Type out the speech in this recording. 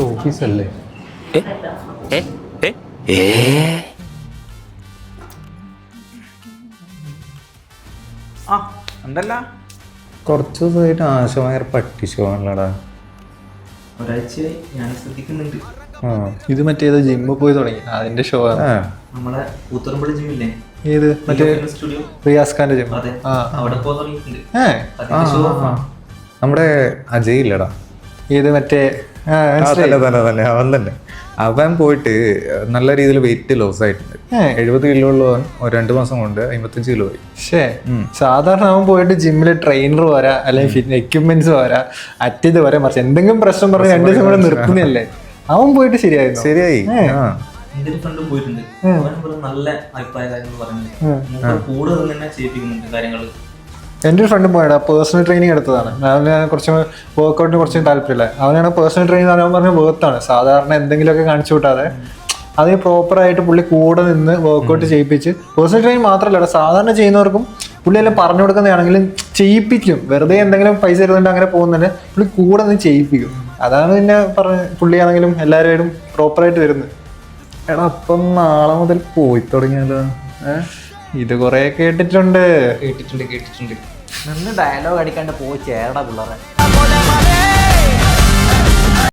ഓഫീസല്ലേ? ആ ഉണ്ടല്ല, കുറച്ച് ദിവസമായിട്ട് ആശമായർ പട്ടിഷോണല്ലടാ. ഒരാഴ്ചയായി ഞാൻ ശ്രദ്ധിക്കുന്നുണ്ട്. ഇത് മറ്റേത് ജിമ്മിൽ പോയി തുടങ്ങി അതിന്റെ ഷോ ആണ്. നമ്മളെ കൂത്തുറമ്പുഴ ജിമ്മില്ലേ, ഏത് മറ്റേ സ്റ്റുഡിയോ, റിയാസ് ഖാന്റെ ജിം? അതെ, അവിടെ പോകാൻ തുടങ്ങിയിട്ടുണ്ട്. നമ്മുടെ അജയ് ഇല്ലടാ, ഏത് മറ്റേ തന്നെ അവൻ തന്നെ. അവൻ പോയിട്ട് നല്ല രീതിയിൽ വെയിറ്റ് ലോസ് ആയിട്ടുണ്ട്. 70 കിലോ ഉള്ളവൻ 2 മാസം കൊണ്ട് 55 കിലോ ആയി. പക്ഷേ സാധാരണ അവൻ പോയിട്ട് ജിമ്മില് ട്രെയിനർ പോരാ, അല്ലെങ്കിൽ ഫിറ്റ് എക്യുപ്മെന്റ്സ് പോരാ, അറ്റത് പോരാ, മറിച്ച് എന്തെങ്കിലും പ്രശ്നം പറഞ്ഞ് 2 ദിവസം കൂടെ നിർത്തുന്നല്ലേ. അവൻ പോയിട്ട് ശരിയായി. എന്റെ ഒരു ഫ്രണ്ടും പോയിട്ടുണ്ട്. അവൻ നല്ല അഭിപ്രായ കാര്യങ്ങൾ പറഞ്ഞു. കൂടെ തന്നെ ചെയ്യിപ്പിക്കുന്നുണ്ട് കാര്യങ്ങൾ. എൻ്റെ ഒരു ഫ്രണ്ട് പോയടാ, പേഴ്സണൽ ട്രെയിനിങ് എടുത്തതാണ്. അവന് കുറച്ച് വർക്കൗട്ടിന് കുറച്ച് താല്പര്യമില്ല. അവനാണ് പേഴ്സണൽ ട്രെയിനിങ് അവൻ പറഞ്ഞ വേർത്താണ്. സാധാരണ എന്തെങ്കിലുമൊക്കെ കാണിച്ചു വിട്ടാതെ അതിന് പ്രോപ്പറായിട്ട് പുള്ളി കൂടെ നിന്ന് വർക്കൗട്ട് ചെയ്യിപ്പിച്ച്, പേഴ്സണൽ ട്രെയിനിങ് മാത്രമല്ല സാധാരണ ചെയ്യുന്നവർക്കും പുള്ളി എല്ലാം പറഞ്ഞു കൊടുക്കുന്നതാണെങ്കിലും ചെയ്യിപ്പിക്കും. വെറുതെ എന്തെങ്കിലും പൈസ ഇരുന്നുകൊണ്ട് അങ്ങനെ പോകുന്നതന്നെ പുള്ളി കൂടെ നിന്ന് ചെയ്യിപ്പിക്കും. അതാണ് പിന്നെ പറഞ്ഞ് പുള്ളിയാണെങ്കിലും എല്ലാവരും പ്രോപ്പറായിട്ട് വരുന്നത്. എടാ അപ്പം നാളെ മുതൽ പോയി തുടങ്ങിയാലോ? ഇത് കൊറേ കേട്ടിട്ടുണ്ട്. കേട്ടിട്ടുണ്ട്. നല്ല ഡയലോഗ് അടിക്കാണ്ട് പോയി ചേടാ പിള്ളേരെ.